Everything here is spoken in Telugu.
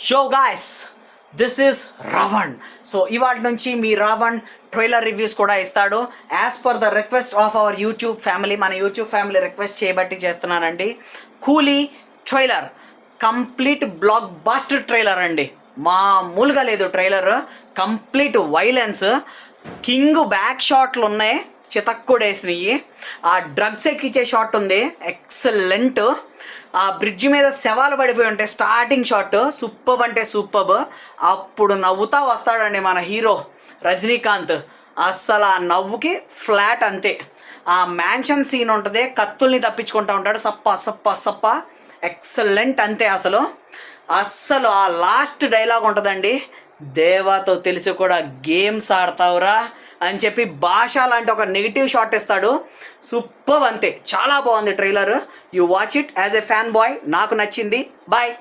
Show guys, this is Ravan. So ఇవాళ నుంచి మీ రావణ్ ట్రైలర్ రివ్యూస్ కూడా ఇస్తాడు as per the request of our YouTube family. మన యూట్యూబ్ ఫ్యామిలీ రిక్వెస్ట్ చేయబట్టి చేస్తున్నానండి. Coolie trailer complete blockbuster trailer అండి. మామూలుగా లేదు trailer. Complete violence, king back షాట్లు ఉన్నాయి, చితక్కుడేసినవి. ఆ డ్రగ్స్ ఎక్కిచ్చే షాట్ ఉంది, ఎక్సలెంట్. ఆ బ్రిడ్జి మీద శవాలు పడిపోయి ఉంటాయి స్టార్టింగ్ షాట్, సూపర్ అంటే సూపర్. అప్పుడు నవ్వుతా వస్తాడండి మన హీరో రజనీకాంత్. అస్సలు ఆ నవ్వుకి ఫ్లాట్ అంతే. ఆ మ్యాన్షన్ సీన్ ఉంటుంది, కత్తుల్ని తప్పించుకుంటూ ఉంటాడు, సప్ప సప్ప సప్ప, ఎక్సలెంట్ అంతే. అస్సలు ఆ లాస్ట్ డైలాగ్ ఉంటుందండి, దేవాతో తెలిసి కూడా గేమ్స్ ఆడతావురా అని చెప్పి భాష లాంటి ఒక నెగిటివ్ షాట్ ఇస్తాడు. సూపర్ అంతే, చాలా బాగుంది trailer. You watch it as a fan boy. నాకు నచ్చింది. బాయ్.